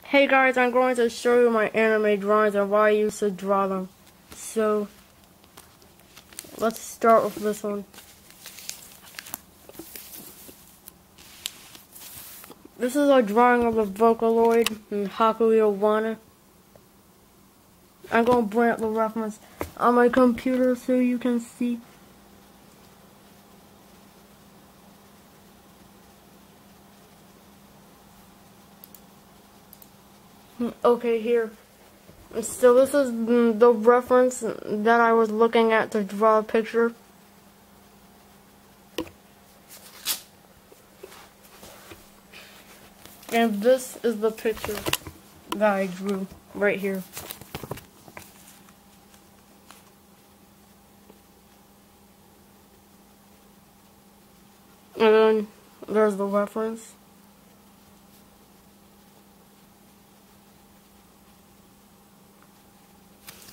Hey guys, I'm going to show you my anime drawings and why I used to draw them. So, let's start with this one. This is a drawing of the Vocaloid in Haku Yowane. I'm going to bring up the reference on my computer so you can see. Okay, here. So this is the reference that I was looking at to draw a picture. And this is the picture that I drew right here. And then there's the reference.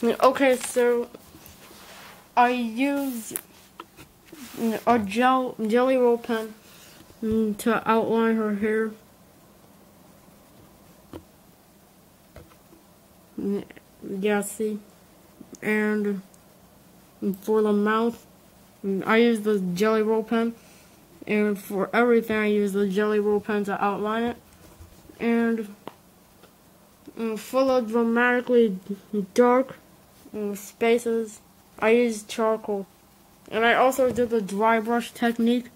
Okay, so I used a jelly roll pen to outline her hair. Yeah, see? And for the mouth, I used the jelly roll pen. And for everything, I used the jelly roll pen to outline it. And for the dramatically dark spaces, I used charcoal. And I also did the dry brush technique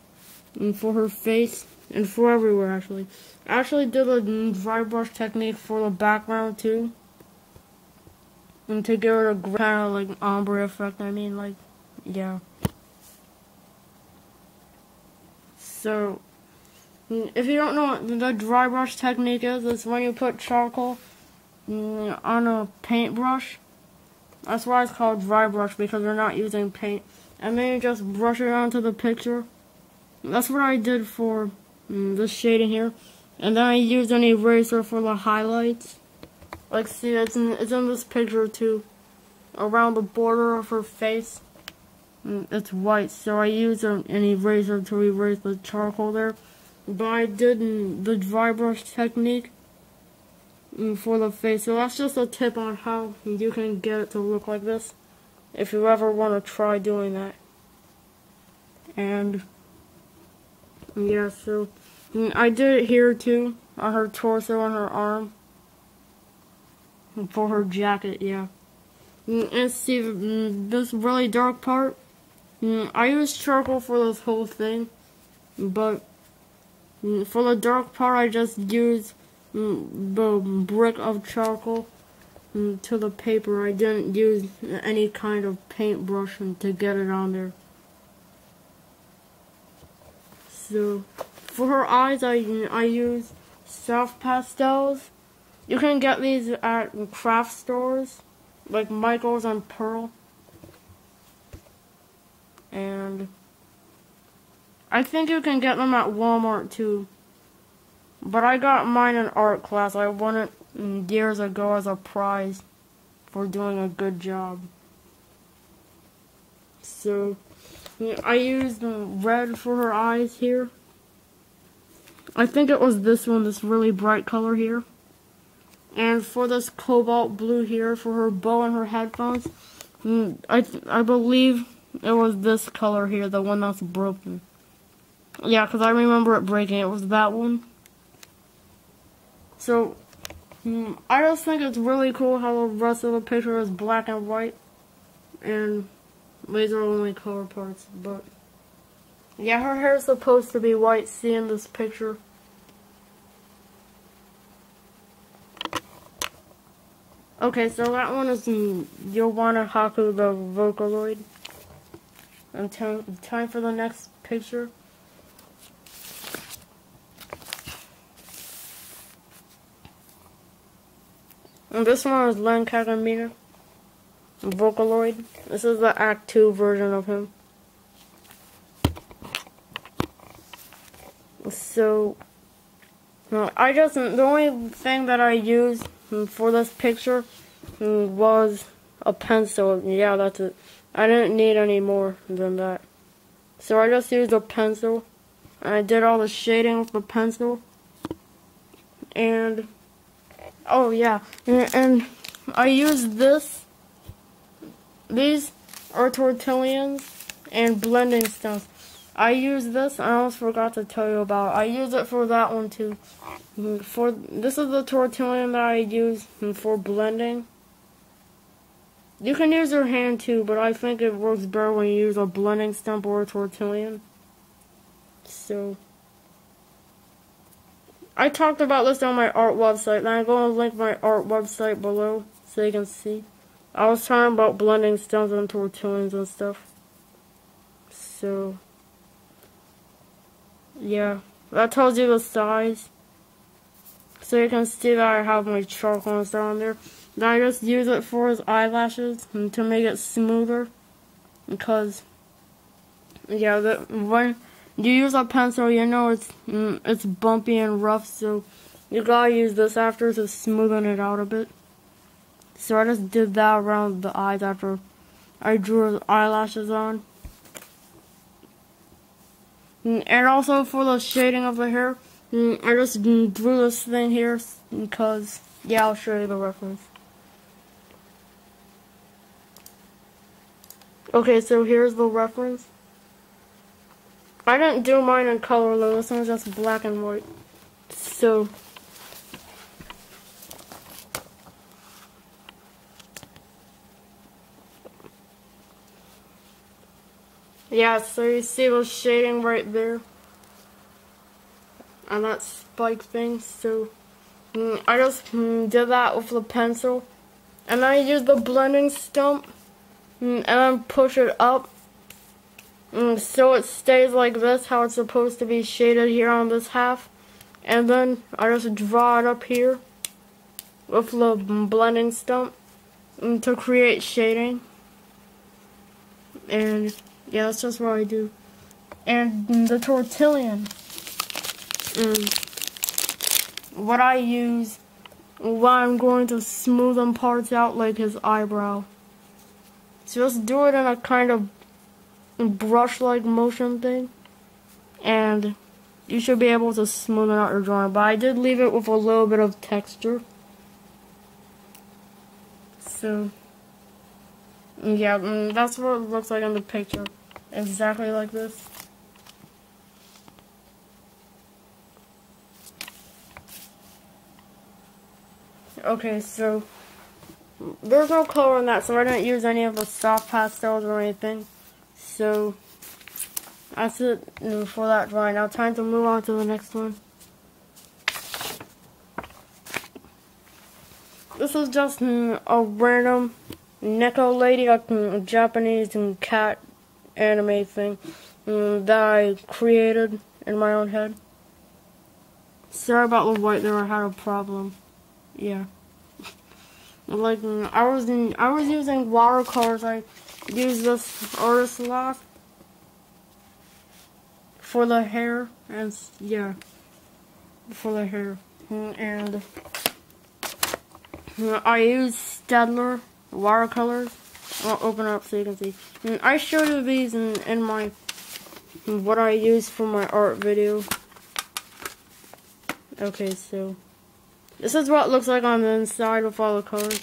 for her face and for everywhere, actually. I actually did the dry brush technique for the background, too. And to give it a kind of, like, ombre effect, yeah. So, if you don't know what the dry brush technique is, it's when you put charcoal on a paintbrush. That's why it's called dry brush, because you're not using paint. And then you just brush it onto the picture. That's what I did for this shading here. And then I used an eraser for the highlights. Like, see, it's in this picture too. Around the border of her face, it's white. So I used an eraser to erase the charcoal there. But I did the dry brush technique for the face. So that's just a tip on how you can get it to look like this, if you ever want to try doing that. And yeah, so I did it here too, on her torso and her arm, for her jacket, yeah. And see, this really dark part, I used charcoal for this whole thing, but for the dark part I just used the brick of charcoal to the paper. I didn't use any kind of paintbrush to get it on there. So for her eyes, I use soft pastels. You can get these at craft stores like Michael's and Pearl. And I think you can get them at Walmart too. But I got mine in art class. I won it years ago as a prize for doing a good job. So I used red for her eyes here. I think it was this one, this really bright color here. And for this cobalt blue here for her bow and her headphones, I believe it was this color here, the one that's broken. Yeah, because I remember it breaking. It was that one. So, I just think it's really cool how the rest of the picture is black and white. And these are only color parts. But, yeah, her hair is supposed to be white, see in this picture. Okay, so that one is Yowane Haku, the Vocaloid. And time for the next picture. And this one is Len Kagamine, Vocaloid. This is the Act 2 version of him. So, the only thing that I used for this picture was a pencil. Yeah, that's it. I didn't need any more than that. So I just used a pencil. And I did all the shading with the pencil. And Oh yeah, and I use this. These are tortillions and blending stuff. I use this. I almost forgot to tell you about. I use it for that one too. This is the tortillion that I use for blending. You can use your hand too, but I think it works better when you use a blending stump or a tortillion. So, I talked about this on my art website, and I'm going to link my art website below so you can see. I was talking about blending stumps and tortillions and stuff. So, yeah, that tells you the size. So you can see that I have my charcoal and stuff on there. Then I just use it for his eyelashes and to make it smoother. Because, yeah, when you use a pencil, you know it's bumpy and rough. So you gotta use this after to smoothen it out a bit. So I just did that around the eyes after I drew his eyelashes on. And also for the shading of the hair, I just drew this thing here because, yeah, I'll show you the reference. Okay, so here's the reference. I didn't do mine in color though, this one's just black and white. So, yeah, so you see the shading right there. And that spike thing, so I just did that with the pencil. And then I used the blending stump and then push it up. So it stays like this, how it's supposed to be shaded here on this half. And then I just draw it up here with the blending stump to create shading. And yeah, that's just what I do. And the tortillion. What I use when I'm going to smoothen parts out like his eyebrow. So just do it in a kind of brush-like motion thing, and you should be able to smoothen out your drawing. But I did leave it with a little bit of texture. So, yeah, that's what it looks like in the picture. Exactly like this. Okay, so there's no color in that, so I didn't use any of the soft pastels or anything. So that's it for that drawing. Now time to move on to the next one. This is just a random Neko Lady, a Japanese cat anime thing that I created in my own head. Sorry about the white there, I had a problem. Yeah. Like I was using watercolors. I used this artist lock for the hair, and yeah, for the hair. And I used Staedtler watercolors. I'll open it up so you can see. And I showed you these in my what I used for my art video. Okay, so this is what it looks like on the inside with all the colors.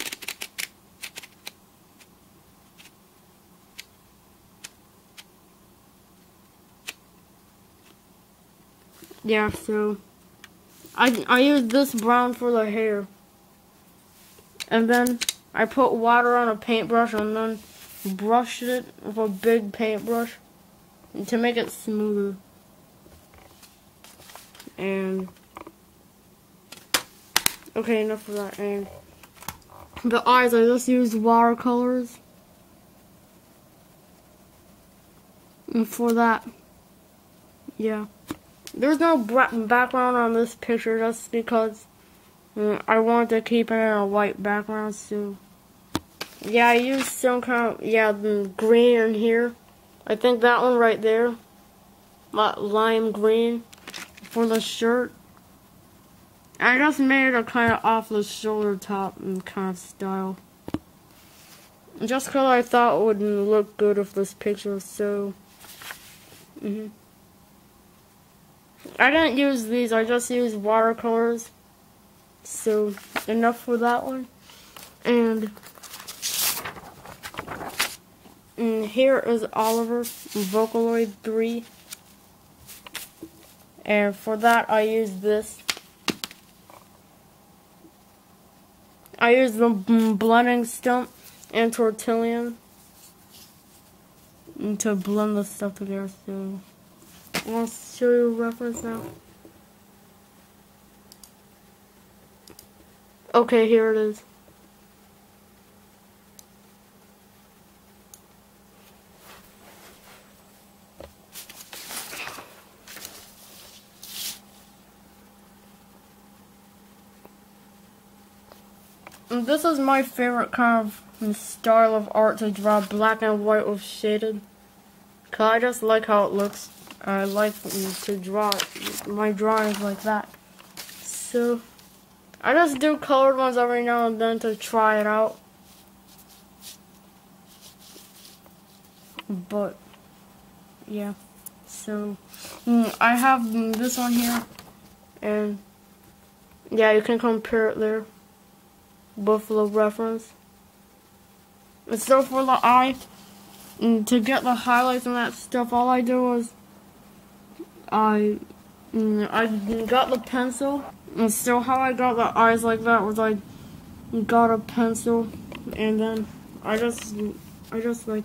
Yeah, so I used this brown for the hair. And then I put water on a paintbrush and then brushed it with a big paintbrush to make it smoother. And okay, enough of that. And the eyes, I just used watercolors. And for that, yeah. There's no background on this picture just because I wanted to keep it in a white background, so yeah, I used some kind of, the green in here. I think that one right there, lime green for the shirt. I just made it a kind of off the shoulder top kind of style. Just because I thought it would look good with this picture, so I didn't use these, I just used watercolors So enough for that one. And here is Oliver, Vocaloid 3. And for that, I use this. I use the blending stump and tortillon to blend the stuff together. So I'll show you a reference now. Okay, here it is. And this is my favorite kind of style of art, to draw black and white with shaded. Cause I just like how it looks. I like to draw my drawings like that. So I just do colored ones every now and then to try it out. But yeah, so I have this one here, and yeah, you can compare it there. Buffalo reference. And so for the eye, to get the highlights and that stuff, all I do is I got the pencil. And so how I got the eyes like that was I got a pencil, and then I just like,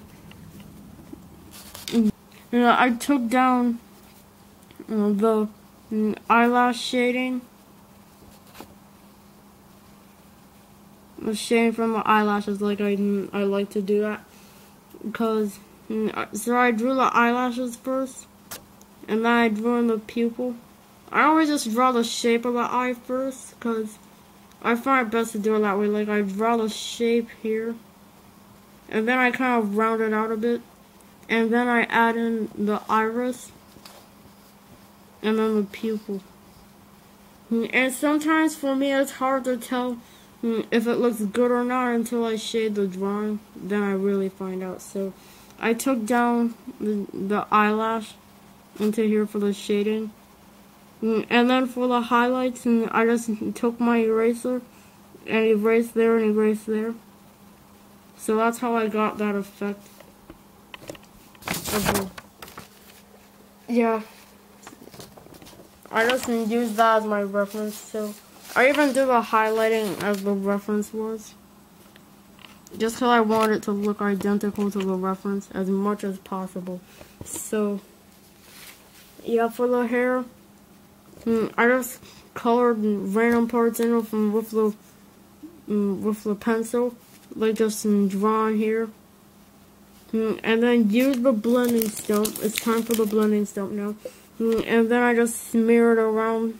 I took down the eyelash shading. The shading from the eyelashes, like I like to do that, because so I drew the eyelashes first, and then I drew in the pupil. I always just draw the shape of the eye first, because I find it best to do it that way. Like I draw the shape here, and then I kind of round it out a bit, and then I add in the iris, and then the pupil. And sometimes for me it's hard to tell if it looks good or not until I shade the drawing. Then I really find out. So I took down the eyelash into here for the shading, and then for the highlights, I just took my eraser and erased there and erased there. So that's how I got that effect. Okay. Yeah, I just use that as my reference. So I even do the highlighting as the reference was, just because I want it to look identical to the reference as much as possible. So yeah, for the hair, I just colored random parts in with the pencil, like just drawing here, and then use the blending stump. It's time for the blending stump now, and then I just smear it around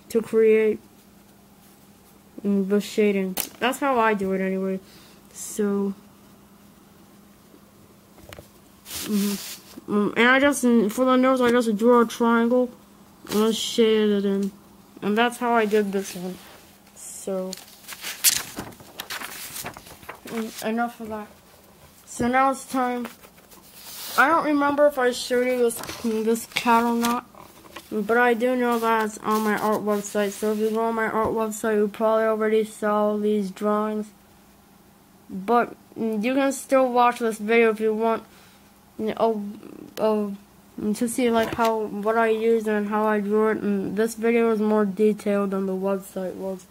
to create the shading. That's how I do it anyway. So and I just, for the nose, I just drew a triangle and just shaded it in, and that's how I did this one. So enough of that. So now it's time. I don't remember if I showed you this cat or not, but I do know that it's on my art website. So if you go on my art website, you probably already saw these drawings. But you can still watch this video if you want, to see like what I used and how I drew it. And this video is more detailed than the website was.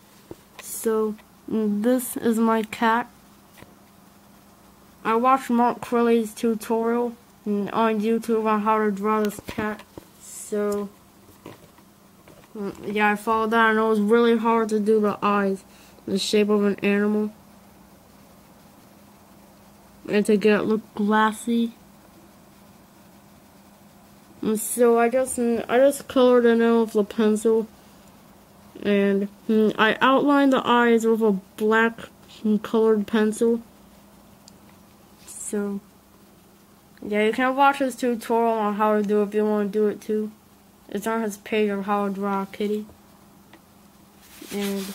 So this is my cat. I watched Mark Crilley's tutorial on YouTube on how to draw this cat. So yeah, I followed that, and it was really hard to do the eyes, the shape of an animal, and to get it look glassy. And so I just colored it in with a pencil, and I outlined the eyes with a black colored pencil. So yeah, you can watch his tutorial on how to do it if you want to do it too. It's on his page of how to draw a kitty. And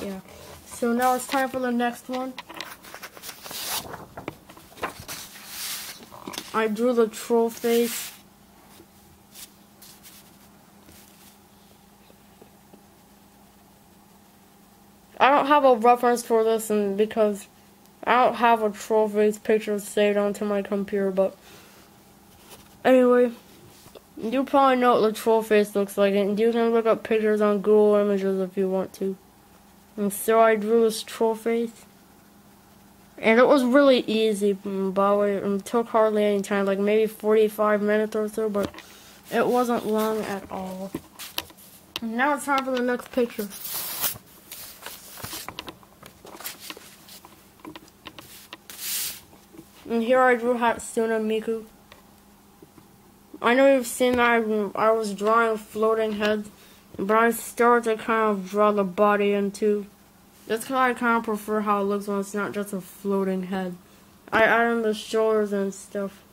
yeah, so now it's time for the next one. I drew the troll face. don't have a reference for this, and because I don't have a troll face picture saved onto my computer, but anyway, you probably know what the troll face looks like, and you can look up pictures on Google Images if you want to. And so I drew this troll face, and it was really easy, by the way. It took hardly any time, like maybe 45 minutes or so, but it wasn't long at all. And now it's time for the next picture. And here I drew Hatsune Miku. I know you've seen that I was drawing floating heads, but I started to kind of draw the body into. That's because I kind of prefer how it looks when it's not just a floating head. I added the shoulders and stuff,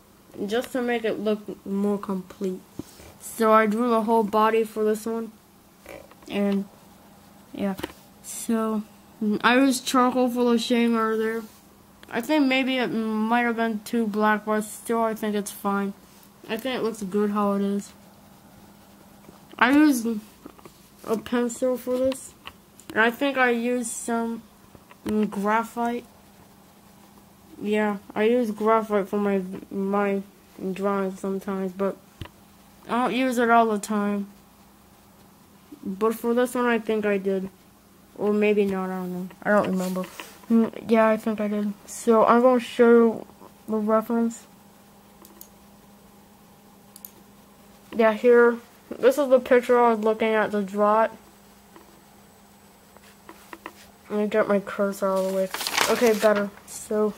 just to make it look more complete. So I drew the whole body for this one. And, yeah. So, I used charcoal for the shading right there. I think maybe it might have been too black, but still I think it's fine. I think it looks good how it is. I used a pencil for this. And I think I used some graphite. Yeah, I use graphite for my drawings sometimes, but I don't use it all the time. But for this one, I think I did. Or maybe not, I don't know. I don't remember. Yeah, I think I did. So I'm going to show you the reference. Yeah, here. This is the picture I was looking at to draw it. Let me get my cursor all the way. Okay, better. So,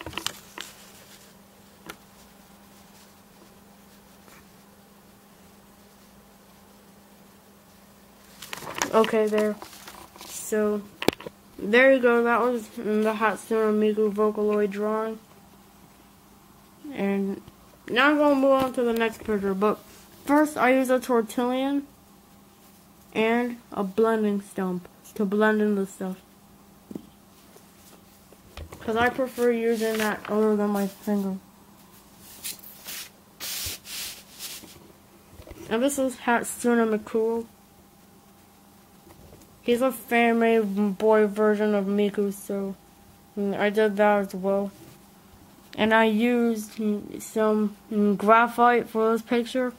okay, there. So, there you go. That was the Hatsune Miku Vocaloid drawing. And now I'm going to move on to the next picture. But first, I use a tortillon and a blending stump to blend in the stuff. Because I prefer using that other than my finger. And this is Hatsune Mikuo. He's a fan-made boy version of Miku, so I did that as well. And I used some graphite for this picture.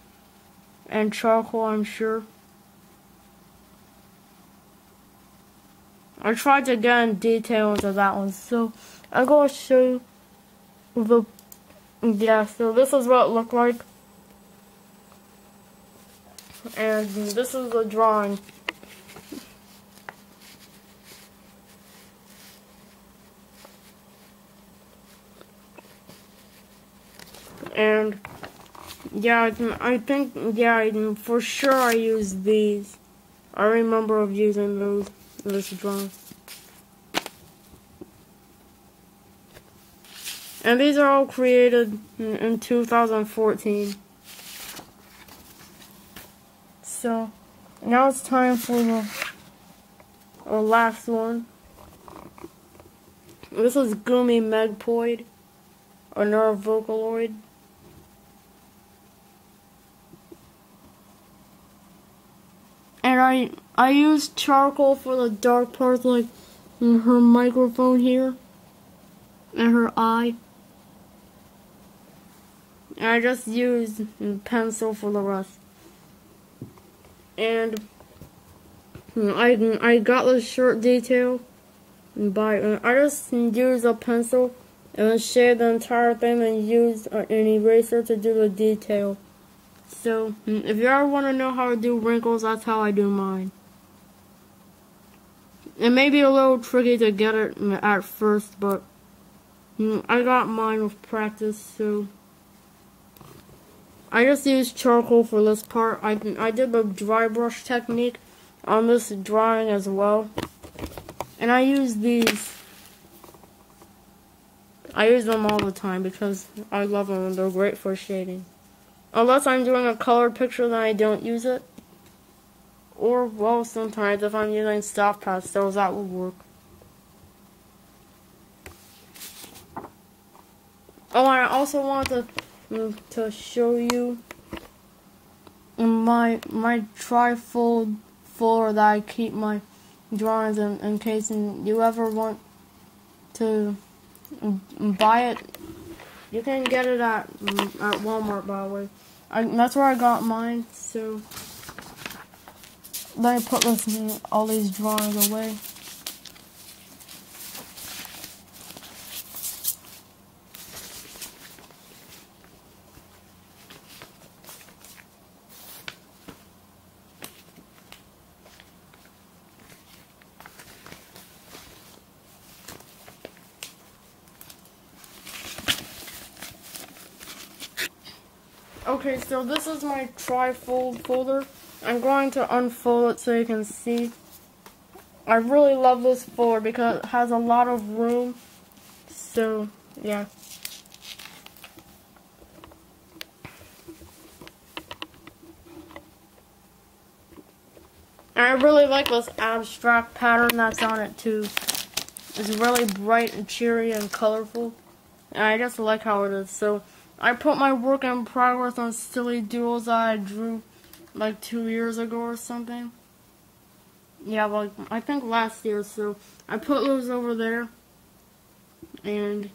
And charcoal, I'm sure. I tried to get in detail into that one, so I'm going to show you the, yeah, so this is what it looked like. And this is the drawing. And yeah, I think, yeah, for sure I used these. I remember of using those in this drawing. And these are all created in 2014. So, now it's time for the last one. This is Gumi Megpoid, another Vocaloid. And I used charcoal for the dark parts, like her microphone here and her eye. And I just used pencil for the rest. And I got the shirt detail by I just used a pencil and then shaded the entire thing and used an eraser to do the detail. So, if you ever want to know how to do wrinkles, that's how I do mine. It may be a little tricky to get it at first, but I got mine with practice, so I just used charcoal for this part. I did the dry brush technique on this drawing as well. And I use these. I use them all the time because I love them and they're great for shading. Unless I'm doing a colored picture, then I don't use it. Or, well, sometimes if I'm using soft pastels, that will work. Oh, and I also wanted to show you my trifold folder that I keep my drawings in case you ever want to buy it. You can get it at Walmart, by the way. That's where I got mine. So let me put all these drawings away. Okay, so this is my trifold folder. I'm going to unfold it so you can see. I really love this folder because it has a lot of room. So, yeah. And I really like this abstract pattern that's on it too. It's really bright and cheery and colorful. And I just like how it is. So I put my work in progress on silly doodles that I drew like 2 years ago or something. Yeah, like I think last year. So I put those over there. And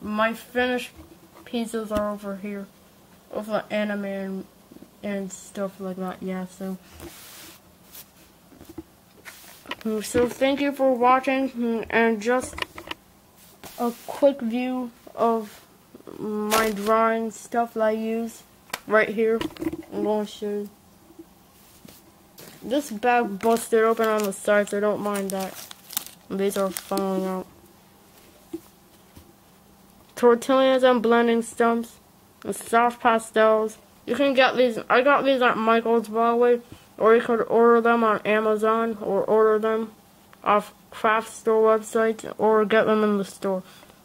my finished pieces are over here. Over the anime and stuff like that. Yeah, so thank you for watching, and just a quick view of my drawing stuff that I use right here. I'm going to show you. This bag busted open on the side, so don't mind that. These are falling out. Tortillas and blending stumps, and soft pastels. You can get these. I got these at Michael's, by the way, or you could order them on Amazon, or order them off craft store websites, or get them in the store.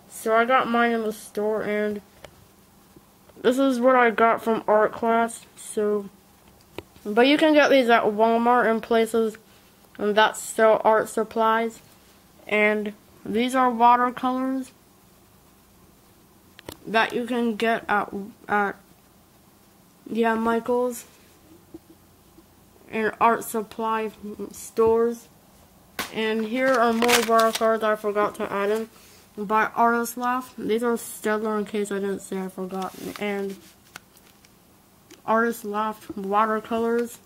So I got mine in the store, and this is what I got from art class. So, but you can get these at Walmart and places that sell art supplies. And these are watercolors that you can get at Michael's and art supply stores. And here are more watercolors I forgot to add in by Artist Laugh. These are stellar in case I didn't say I forgot. And Artist Laugh watercolors.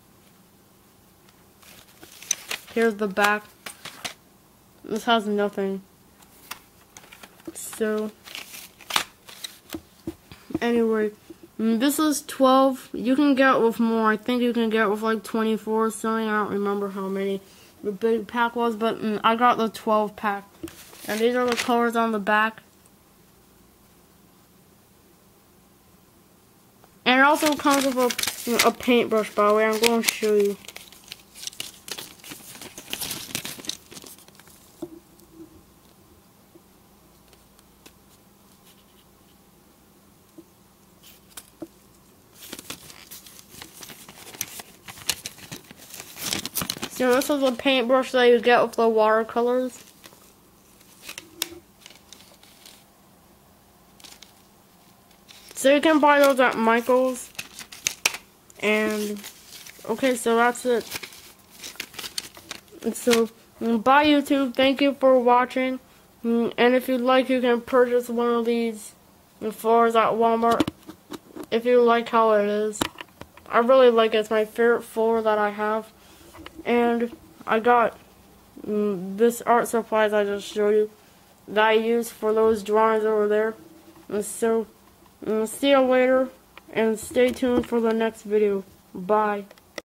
Here's the back. This has nothing. So anyway, this is 12. You can get with more. I think you can get with like 24 or something. I don't remember how many the big pack was, but I got the 12 pack. And these are the colors on the back. And it also comes with a paintbrush, by the way. I'm going to show you. So this is a paintbrush that you get with the watercolors. So you can buy those at Michael's. And okay, so that's it. And so bye YouTube. Thank you for watching. And if you'd like, you can purchase one of these floors at Walmart if you like how it is. I really like it. It's my favorite floor that I have. And I got this art supplies I just showed you that I use for those drawings over there. And so see you later, and stay tuned for the next video. Bye.